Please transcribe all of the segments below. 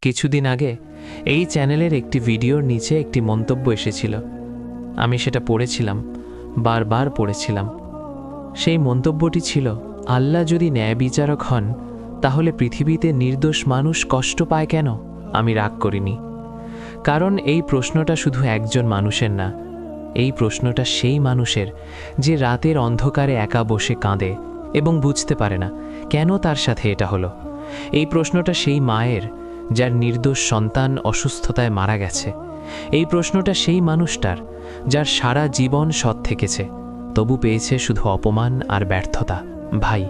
কিছুদিন আগে এই চ্যানেলের একটি ভিডিওর নিচে একটি মন্তব্য এসেছিল। আমি সেটা পড়েছিলাম, বারবার পড়েছিলাম। সেই মন্তব্যটি ছিল, আল্লাহ যদি ন্যায় বিচারক হন তাহলে পৃথিবীতে নির্দোষ মানুষ কষ্ট পায় কেন? আমি রাগ করিনি, কারণ এই প্রশ্নটা শুধু একজন মানুষের না। এই প্রশ্নটা সেই মানুষের যে রাতের অন্ধকারে একা বসে কাঁদে এবং বুঝতে পারে না কেন তার সাথে এটা হলো। এই প্রশ্নটা সেই মায়ের যার নির্দোষ সন্তান অসুস্থতায় মারা গেছে। এই প্রশ্নটা সেই মানুষটার যার সারা জীবন সৎ থেকেছে, তবু পেয়েছে শুধু অপমান আর ব্যর্থতা। ভাই,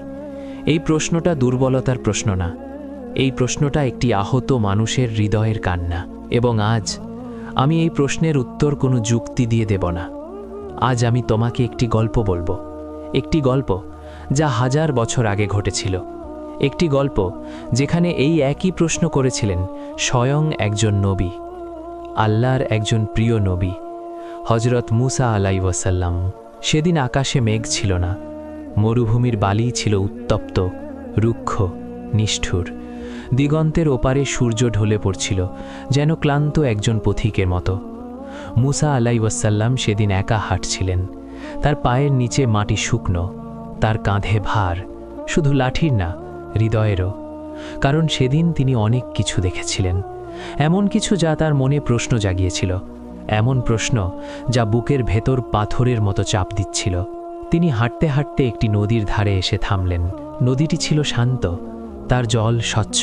এই প্রশ্নটা দুর্বলতার প্রশ্ন না, এই প্রশ্নটা একটি আহত মানুষের হৃদয়ের কান্না। এবং আজ আমি এই প্রশ্নের উত্তর কোনো যুক্তি দিয়ে দেব না। আজ আমি তোমাকে একটি গল্প বলবো, একটি গল্প যা 1000 বছর আগে ঘটেছিল। একটি গল্প যেখানে এই একই প্রশ্ন করেছিলেন স্বয়ং একজন নবী, আল্লাহর একজন প্রিয় নবী, হজরত মুসা আলাইহিস ওয়াসাল্লাম। সেদিন আকাশে মেঘ ছিল না, মরুভূমির বালি ছিল উত্তপ্ত, রুক্ষ, নিষ্ঠুর। দিগন্তের ওপারে সূর্য ঢলে পড়ছিল যেন ক্লান্ত একজন পথিকের মতো। মুসা আলাইহিস ওয়াসাল্লাম সেদিন একা হাঁটছিলেন। তার পায়ের নিচে মাটি শুকনো, তার কাঁধে ভার, শুধু লাঠির না, হৃদয়েরও। কারণ সেদিন তিনি অনেক কিছু দেখেছিলেন, এমন কিছু যা তার মনে প্রশ্ন জাগিয়েছিল, এমন প্রশ্ন যা বুকের ভেতর পাথরের মতো চাপ দিচ্ছিল। তিনি হাঁটতে হাঁটতে একটি নদীর ধারে এসে থামলেন। নদীটি ছিল শান্ত, তার জল স্বচ্ছ,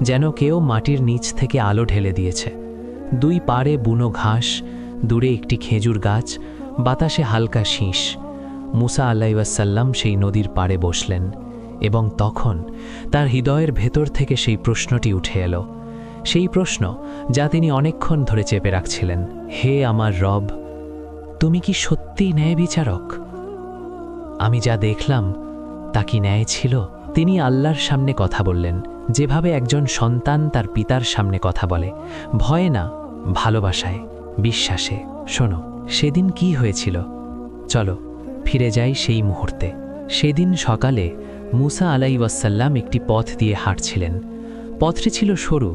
যেন কেউ মাটির নিচ থেকে আলো ঢেলে দিয়েছে। দুই পাড়ে বুনো ঘাস, দূরে একটি খেজুর গাছ, বাতাসে হালকা শীষ। মুসা আলাইহিস ওয়াসাল্লাম সেই নদীর পাড়ে বসলেন এবং তখন তার হৃদয়ের ভেতর থেকে সেই প্রশ্নটি উঠে এলো, সেই প্রশ্ন যা তিনি অনেকক্ষণ ধরে চেপে রাখছিলেন। হে আমার রব, তুমি কি সত্যিই ন্যায় বিচারক? আমি যা দেখলাম তা কি ন্যায় ছিল? তিনি আল্লাহর সামনে কথা বললেন, যেভাবে একজন সন্তান তার পিতার সামনে কথা বলে, ভয়ে না, ভালোবাসায়, বিশ্বাসে। শোনো, সেদিন কি হয়েছিল? চলো ফিরে যাই সেই মুহূর্তে। সেদিন সকালে মুসা আলাইহিস ওয়াসাল্লাম একটি পথ দিয়ে হাঁটছিলেন। পথটি ছিল সরু,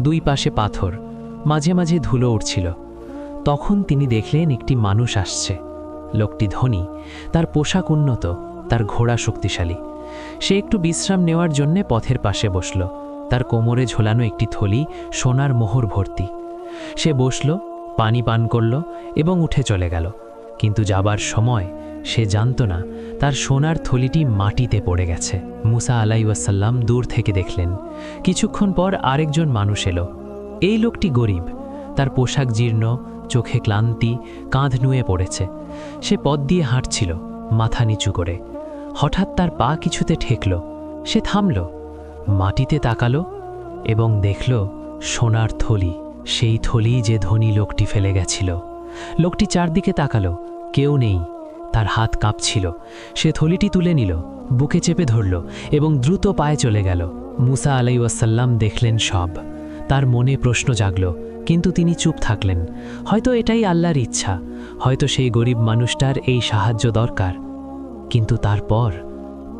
দুই পাশে পাথর, মাঝে মাঝে ধুলো উঠছিল। তখন তিনি দেখলেন একটি মানুষ আসছে। লোকটি ধনী, তার পোশাক উন্নত, তার ঘোড়া শক্তিশালী। সে একটু বিশ্রাম নেওয়ার জন্যে পথের পাশে বসল। তার কোমরে ঝোলানো একটি থলি সোনার মোহর ভর্তি। সে বসল, পানি পান করল এবং উঠে চলে গেল। কিন্তু যাবার সময় সে জানত না তার সোনার থলিটি মাটিতে পড়ে গেছে। মুসা আলাইহিস ওয়াসাল্লাম দূর থেকে দেখলেন। কিছুক্ষণ পর আরেকজন মানুষ এলো। এই লোকটি গরিব, তার পোশাক জীর্ণ, চোখে ক্লান্তি, কাঁধ নুয়ে পড়েছে। সে পথ দিয়ে হাঁটছিল, মাথা নিচু করে। হঠাৎ তার পা কিছুতে ঠেকল। সে থামল, মাটিতে তাকালো এবং দেখল সোনার থলি, সেই থলি যে ধনী লোকটি ফেলে গেছিল। লোকটি চারদিকে তাকালো, কেউ নেই। তার হাত কাঁপছিল। সে থলিটি তুলে নিল, বুকে চেপে ধরল এবং দ্রুত পায়ে চলে গেল। মুসা আলাইহিস ওয়াসাল্লাম দেখলেন সব। তার মনে প্রশ্ন জাগল, কিন্তু তিনি চুপ থাকলেন। হয়তো এটাই আল্লাহর ইচ্ছা, হয়তো সেই গরিব মানুষটার এই সাহায্য দরকার। কিন্তু তারপর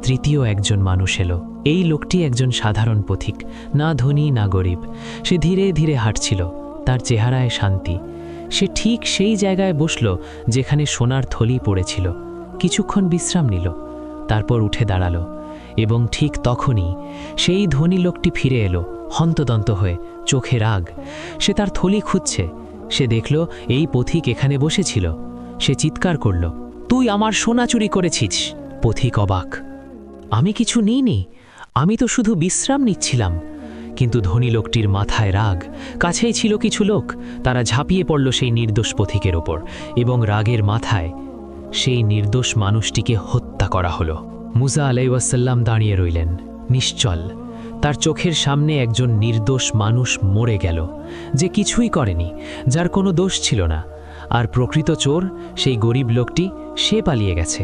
তৃতীয় একজন মানুষ এলো। এই লোকটি একজন সাধারণ পথিক, না ধনী না গরিব। সে ধীরে ধীরে হাঁটছিল, তার চেহারায় শান্তি। সে ঠিক সেই জায়গায় বসল যেখানে সোনার থলি পড়েছিল। কিছুক্ষণ বিশ্রাম নিল, তারপর উঠে দাঁড়ালো। এবং ঠিক তখনই সেই ধনী লোকটি ফিরে এলো, হন্তদন্ত হয়ে, চোখে রাগ। সে তার থলি খুঁজছে। সে দেখল এই পথিক এখানে বসেছিল। সে চিৎকার করল, তুই আমার সোনা চুরি করেছিস। পথিক অবাক, আমি কিছু নিইনি, আমি তো শুধু বিশ্রাম নিচ্ছিলাম। কিন্তু ধনী লোকটির মাথায় রাগ। কাছেই ছিল কিছু লোক, তারা ঝাঁপিয়ে পড়ল সেই নির্দোষ পথিকের ওপর এবং রাগের মাথায় সেই নির্দোষ মানুষটিকে হত্যা করা হলো। মুসা আলাইহিস ওয়াসাল্লাম দাঁড়িয়ে রইলেন, নিশ্চল। তার চোখের সামনে একজন নির্দোষ মানুষ মরে গেল, যে কিছুই করেনি, যার কোনো দোষ ছিল না। আর প্রকৃত চোর, সেই গরিব লোকটি, সে পালিয়ে গেছে।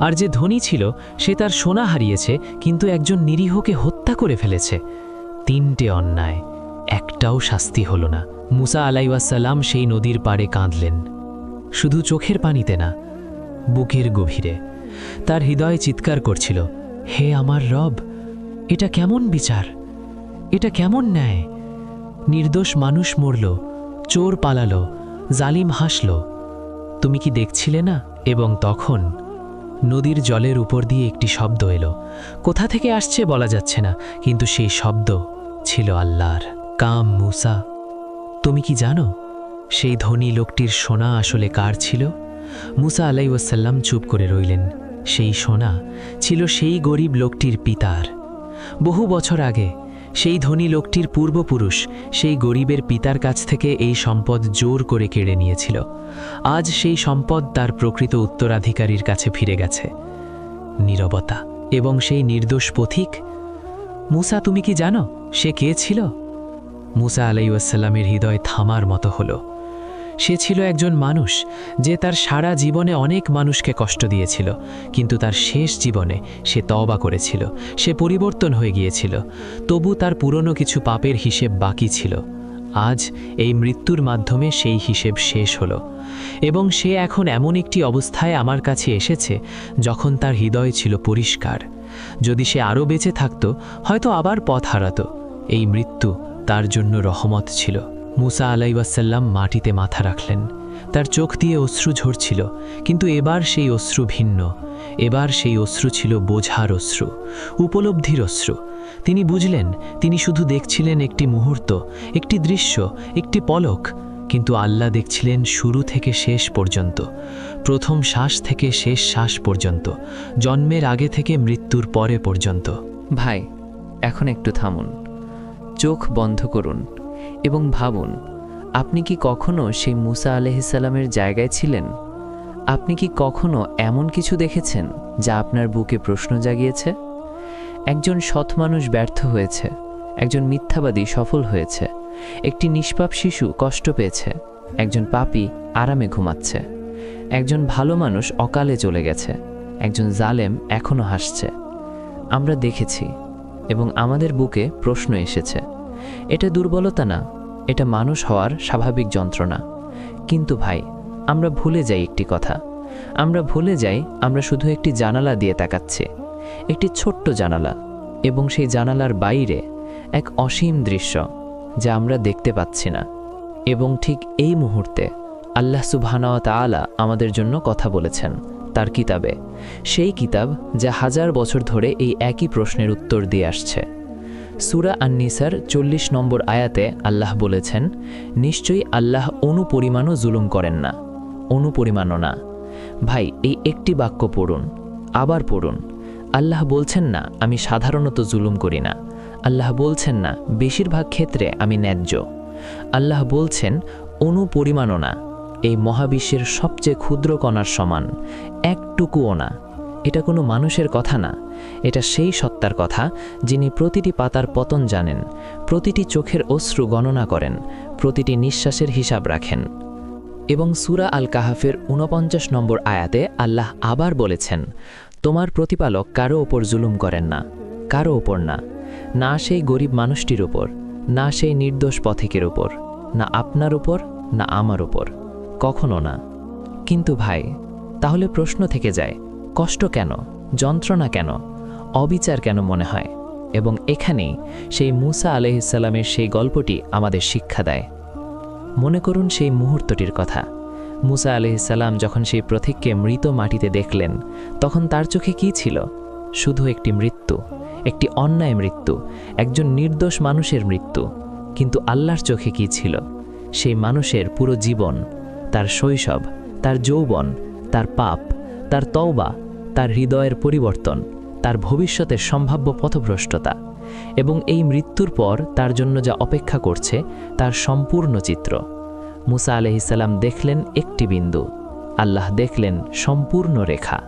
আর যে ধনী ছিল, সে তার সোনা হারিয়েছে, কিন্তু একজন নিরীহকে হত্যা করে ফেলেছে। তিনটে অন্যায়, একটাও শাস্তি হলো না। মুসা আলাইহিস ওয়াসাল্লাম সেই নদীর পাড়ে কাঁদলেন, শুধু চোখের পানিতে না, বুকের গভীরে। তার হৃদয় চিৎকার করছিল, হে আমার রব, এটা কেমন বিচার, এটা কেমন ন্যায়? নির্দোষ মানুষ মরল, চোর পালালো, জালিম হাসল। তুমি কি দেখছিলে না? এবং তখন নদীর জলের উপর দিয়ে একটি শব্দ এলো। কোথা থেকে আসছে বলা যাচ্ছে না, কিন্তু সেই শব্দ ছিল আল্লাহর। কাম মুসা, তুমি কি জানো সেই ধনী লোকটির সোনা আসলে কার ছিল? মুসা আলাইহিসসালাম চুপ করে রইলেন। সেই সোনা ছিল সেই গরিব লোকটির পিতার। বহু বছর আগে সেই ধনী লোকটির পূর্বপুরুষ সেই গরিবের পিতার কাছ থেকে এই সম্পদ জোর করে কেড়ে নিয়েছিল। আজ সেই সম্পদ তার প্রকৃত উত্তরাধিকারীর কাছে ফিরে গেছে। নীরবতা এবং সেই নির্দোষ পথিক। মুসা, তুমি কি জানো সে কে ছিল? মুসা আলাইহিসসালামের হৃদয় থামার মতো হলো। সে ছিল একজন মানুষ যে তার সারা জীবনে অনেক মানুষকে কষ্ট দিয়েছিল, কিন্তু তার শেষ জীবনে সে তওবা করেছিল, সে পরিবর্তন হয়ে গিয়েছিল। তবু তার পুরনো কিছু পাপের হিসেব বাকি ছিল। আজ এই মৃত্যুর মাধ্যমে সেই হিসেব শেষ হলো এবং সে এখন এমন একটি অবস্থায় আমার কাছে এসেছে যখন তার হৃদয় ছিল পরিষ্কার। যদি সে আরও বেঁচে থাকত, হয়তো আবার পথ হারাতো। এই মৃত্যু তার জন্য রহমত ছিল। মুসা আলাইহিসসালাম মাটিতে মাথা রাখলেন। তার চোখ দিয়ে অশ্রু ঝরছিল, কিন্তু এবার সেই অশ্রু ভিন্ন। এবার সেই অশ্রু ছিল বোঝার অশ্রু, উপলব্ধির অশ্রু। তিনি বুঝলেন তিনি শুধু দেখছিলেন একটি মুহূর্ত, একটি দৃশ্য, একটি পলক, কিন্তু আল্লাহ দেখছিলেন শুরু থেকে শেষ পর্যন্ত, প্রথম শ্বাস থেকে শেষ শ্বাস পর্যন্ত, জন্মের আগে থেকে মৃত্যুর পরে পর্যন্ত। ভাই, এখন একটু থামুন, চোখ বন্ধ করুন এবং ভাবুন, আপনি কি কখনো সেই মুসা আলাইহিসসালামের জায়গায় ছিলেন? আপনি কি কখনো এমন কিছু দেখেছেন যা আপনার বুকে প্রশ্ন জাগিয়েছে? একজন সৎ মানুষ ব্যর্থ হয়েছে, একজন মিথ্যাবাদী সফল হয়েছে, একটি নিষ্পাপ শিশু কষ্ট পেয়েছে, একজন পাপী আরামে ঘুমাচ্ছে, একজন ভালো মানুষ অকালে চলে গেছে, একজন জালেম এখনো হাসছে। আমরা দেখেছি এবং আমাদের বুকে প্রশ্ন এসেছে। এটা দুর্বলতা না, এটা মানুষ হওয়ার স্বাভাবিক যন্ত্রণা। কিন্তু ভাই, আমরা ভুলে যাই একটি কথা। আমরা ভুলে যাই আমরা শুধু একটি জানালা দিয়ে তাকাচ্ছি, একটি ছোট্ট জানালা, এবং সেই জানালার বাইরে এক অসীম দৃশ্য যা আমরা দেখতে পাচ্ছি না। এবং ঠিক এই মুহূর্তে আল্লাহ সুবহানাহু ওয়া তাআলা আমাদের জন্য কথা বলেছেন তার কিতাবে, সেই কিতাব যা হাজার বছর ধরে এই একই প্রশ্নের উত্তর দিয়ে আসছে। সূরা আন-নিসার 40 নম্বর আয়াতে আল্লাহ বলেছেন, নিশ্চয়ই আল্লাহ অনুপরিমাণও জুলুম করেন না, অনুপরিমাণও না। ভাই, এই একটি বাক্য পড়ুন, আবার পড়ুন। আল্লাহ বলছেন না আমি সাধারণত জুলুম করি না, আল্লাহ বলছেন না বেশিরভাগ ক্ষেত্রে আমি ন্যায্য, আল্লাহ বলছেন অনুপরিমাণও না, এই মহাবিশ্বের সবচেয়ে ক্ষুদ্র কণার সমান, একটুকুও না। এটা কোনো মানুষের কথা না, এটা সেই সত্তার কথা যিনি প্রতিটি পাতার পতন জানেন, প্রতিটি চোখের অশ্রু গণনা করেন, প্রতিটি নিঃশ্বাসের হিসাব রাখেন। এবং সূরা আল কাহাফের 49 নম্বর আয়াতে আল্লাহ আবার বলেছেন, তোমার প্রতিপালক কারো ওপর জুলুম করেন না, কারো ওপর না, না সেই গরিব মানুষটির ওপর, না সেই নির্দোষ পথিকের ওপর, না আপনার ওপর, না আমার ওপর, কখনো না। কিন্তু ভাই, তাহলে প্রশ্ন থেকে যায়, কষ্ট কেন, যন্ত্রণা কেন, অবিচার কেন মনে হয়? এবং এখানেই সেই মুসা আলাইহিসসালামের সেই গল্পটি আমাদের শিক্ষা দেয়। মনে করুন সেই মুহূর্তটির কথা। মুসা আলাইহিসসালাম যখন সেই পথিককে মৃত মাটিতে দেখলেন, তখন তার চোখে কি ছিল? শুধু একটি মৃত্যু, একটি অন্যায় মৃত্যু, একজন নির্দোষ মানুষের মৃত্যু। কিন্তু আল্লাহর চোখে কি ছিল? সেই মানুষের পুরো জীবন, তার শৈশব, তার যৌবন, তার পাপ, তার তওবা, তার হৃদয়ের পরিবর্তন, তার ভবিষ্যতের সম্ভাব্য পথভ্রষ্টতা, এবং এই মৃত্যুর পর তার জন্য যা অপেক্ষা করছে তার সম্পূর্ণ চিত্র। মুসা আলাইহিসসালাম দেখলেন একটি বিন্দু, আল্লাহ দেখলেন সম্পূর্ণ রেখা,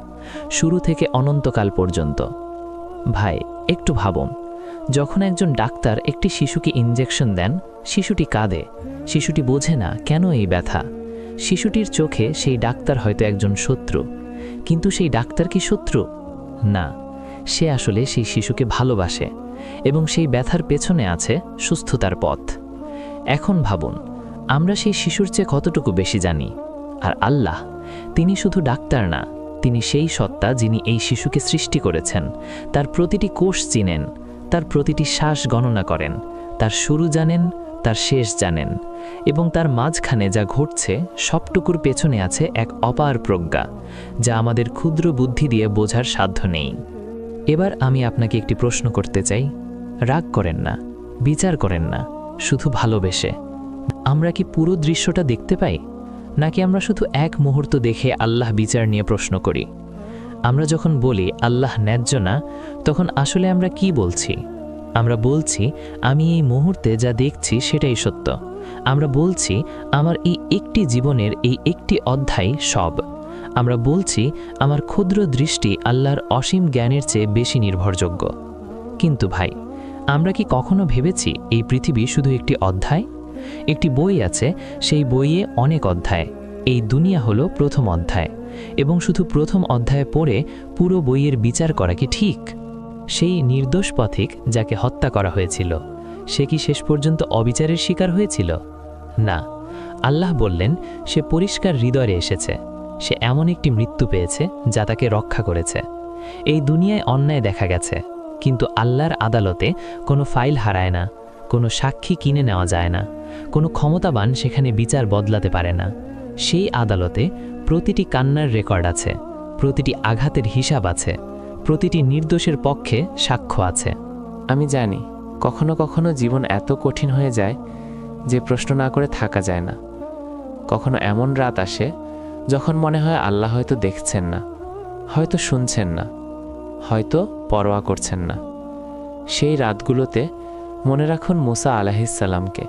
শুরু থেকে অনন্তকাল পর্যন্ত। ভাই, একটু ভাবুন, যখন একজন ডাক্তার একটি শিশুকে ইনজেকশন দেন, শিশুটি কাঁদে, শিশুটি বোঝে না কেন এই ব্যথা। শিশুটির চোখে সেই ডাক্তার হয়তো একজন শত্রু, কিন্তু সেই ডাক্তার কি শত্রু? না, সে আসলে সেই শিশুকে ভালোবাসে এবং সেই ব্যথার পেছনে আছে সুস্থতার পথ। এখন ভাবুন, আমরা সেই শিশুর চেয়ে কতটুকু বেশি জানি? আর আল্লাহ, তিনি শুধু ডাক্তার না, তিনি সেই সত্তা যিনি এই শিশুকে সৃষ্টি করেছেন, তার প্রতিটি কোষ চিনেন, তার প্রতিটি শ্বাস গণনা করেন, তার শুরু জানেন, তার শেষ জানেন এবং তার মাঝখানে যা ঘটছে সবটুকুর পেছনে আছে এক অপার প্রজ্ঞা, যা আমাদের ক্ষুদ্র বুদ্ধি দিয়ে বোঝার সাধ্য নেই। এবার আমি আপনাকে একটি প্রশ্ন করতে চাই। রাগ করেন না, বিচার করেন না, শুধু ভালোবেসে। আমরা কি পুরো দৃশ্যটা দেখতে পাই, নাকি আমরা শুধু এক মুহূর্ত দেখে আল্লাহ বিচার নিয়ে প্রশ্ন করি? আমরা যখন বলি আল্লাহ ন্যায্য না, তখন আসলে আমরা কি বলছি? আমরা বলছি আমি এই মুহূর্তে যা দেখছি সেটাই সত্য। আমরা বলছি আমার এই একটি জীবনের এই একটি অধ্যায় সব। আমরা বলছি আমার ক্ষুদ্র দৃষ্টি আল্লাহর অসীম জ্ঞানের চেয়ে বেশি নির্ভরযোগ্য। কিন্তু ভাই, আমরা কি কখনো ভেবেছি এই পৃথিবী শুধু একটি অধ্যায়? একটি বই আছে, সেই বইয়ে অনেক অধ্যায়। এই দুনিয়া হলো প্রথম অধ্যায়, এবং শুধু প্রথম অধ্যায়ে পড়ে পুরো বইয়ের বিচার করা কি ঠিক? সেই নির্দোষ পথিক যাকে হত্যা করা হয়েছিল, সে কি শেষ পর্যন্ত অবিচারের শিকার হয়েছিল? না, আল্লাহ বললেন সে পরিষ্কার হৃদয়ে এসেছে। সে এমন একটি মৃত্যু পেয়েছে যা তাকে রক্ষা করেছে। এই দুনিয়ায় অন্যায় দেখা গেছে, কিন্তু আল্লাহর আদালতে কোনো ফাইল হারায় না, কোনো সাক্ষী কিনে নেওয়া যায় না, কোনো ক্ষমতাবান সেখানে বিচার বদলাতে পারে না। সেই আদালতে প্রতিটি কান্নার রেকর্ড আছে, প্রতিটি আঘাতের হিসাব আছে, প্রতিটি নির্দোষের পক্ষে সাক্ষ্য আছে। আমি জানি কখনো কখনো জীবন এত কঠিন হয়ে যায় যে প্রশ্ন না করে থাকা যায় না। কখনো এমন রাত আসে যখন মনে হয় আল্লাহ হয়তো দেখছেন না, হয়তো শুনছেন না, হয়তো পরোয়া করছেন না। সেই রাতগুলোতে মনে রাখুন মুসা আলাইহিসসালামকে,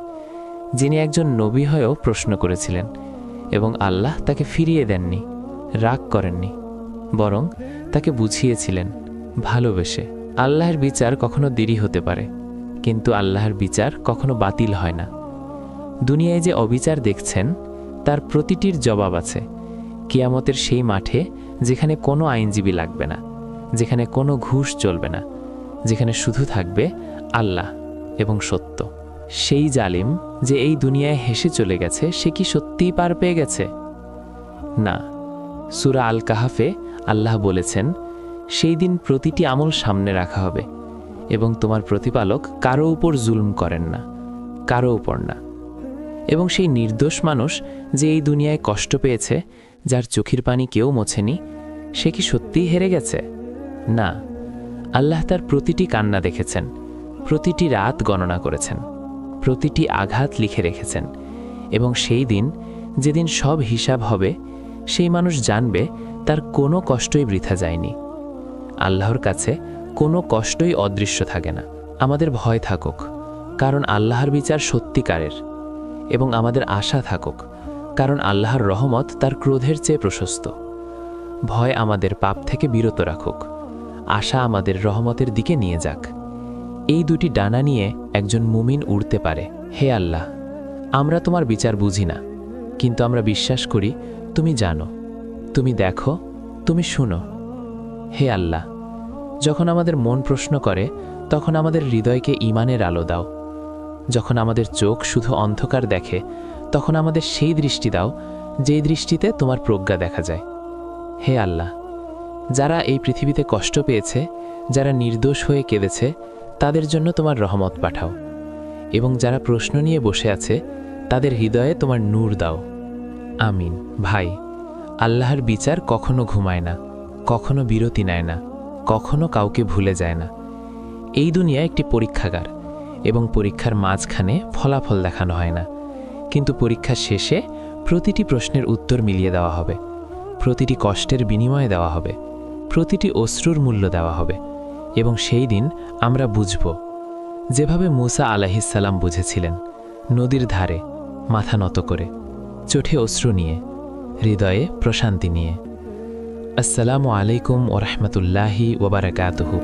যিনি একজন নবী হয়েও প্রশ্ন করেছিলেন এবং আল্লাহ তাকে ফিরিয়ে দেননি, রাগ করেননি, বরং তাকে বুঝিয়েছিলেন ভালোবেসে। আল্লাহর বিচার কখনো দেরি হতে পারে, কিন্তু আল্লাহর বিচার কখনো বাতিল হয় না। দুনিয়ায় যে অবিচার দেখছেন তার প্রতিটির জবাব আছে কিয়ামতের সেই মাঠে, যেখানে কোনো আইনজীবী লাগবে না, যেখানে কোনো ঘুষ চলবে না, যেখানে শুধু থাকবে আল্লাহ এবং সত্য। সেই জালিম যে এই দুনিয়ায় হেসে চলে গেছে, সে কি সত্যিই পার পেয়ে গেছে? না। সূরা আল কাহাফে আল্লাহ বলেছেন, সেই দিন প্রতিটি আমল সামনে রাখা হবে এবং তোমার প্রতিপালক কারো উপর জুলম করেন না, কারো উপর না। এবং সেই নির্দোষ মানুষ যে এই দুনিয়ায় কষ্ট পেয়েছে, যার চোখের পানি কেউ মোছেনি, সে কি সত্যিই হেরে গেছে? না। আল্লাহ তার প্রতিটি কান্না দেখেছেন, প্রতিটি রাত গণনা করেছেন, প্রতিটি আঘাত লিখে রেখেছেন। এবং সেই দিন, যেদিন সব হিসাব হবে, সেই মানুষ জানবে তার কোনো কষ্টই বৃথা যায়নি। আল্লাহর কাছে কোনো কষ্টই অদৃশ্য থাকে না। আমাদের ভয় থাকুক, কারণ আল্লাহর বিচার সত্যিকারের, এবং আমাদের আশা থাকুক, কারণ আল্লাহর রহমত তার ক্রোধের চেয়ে প্রশস্ত। ভয় আমাদের পাপ থেকে বিরত রাখুক, আশা আমাদের রহমতের দিকে নিয়ে যাক। এই দুটি ডানা নিয়ে একজন মুমিন উড়তে পারে। হে আল্লাহ, আমরা তোমার বিচার বুঝি না, কিন্তু আমরা বিশ্বাস করি তুমি জানো, তুমি দেখো, তুমি শুনো। হে আল্লাহ, যখন আমাদের মন প্রশ্ন করে, তখন আমাদের হৃদয়কে ঈমানের আলো দাও। যখন আমাদের চোখ শুধু অন্ধকার দেখে, তখন আমাদের সেই দৃষ্টি দাও যেই দৃষ্টিতে তোমার প্রজ্ঞা দেখা যায়। হে আল্লাহ, যারা এই পৃথিবীতে কষ্ট পেয়েছে, যারা নির্দোষ হয়ে কেঁদেছে, তাদের জন্য তোমার রহমত পাঠাও, এবং যারা প্রশ্ন নিয়ে বসে আছে, তাদের হৃদয়ে তোমার নূর দাও। আমিন। ভাই, আল্লাহর বিচার কখনো ঘুমায় না, কখনো বিরতি নেয় না, কখনো কাউকে ভুলে যায় না। এই দুনিয়া একটি পরীক্ষাগার, এবং পরীক্ষার মাঝখানে ফলাফল দেখানো হয় না, কিন্তু পরীক্ষার শেষে প্রতিটি প্রশ্নের উত্তর মিলিয়ে দেওয়া হবে, প্রতিটি কষ্টের বিনিময়ে দেওয়া হবে, প্রতিটি অশ্রুর মূল্য দেওয়া হবে। এবং সেই দিন আমরা বুঝব, যেভাবে মুসা আলাইহিসসালাম বুঝেছিলেন, নদীর ধারে মাথা নত করে, চোখে অশ্রু নিয়ে, হৃদয়ে প্রশান্তি নিয়ে। আসসালামু আলাইকুম ওয়া রাহমাতুল্লাহি ওয়া বারাকাতুহু।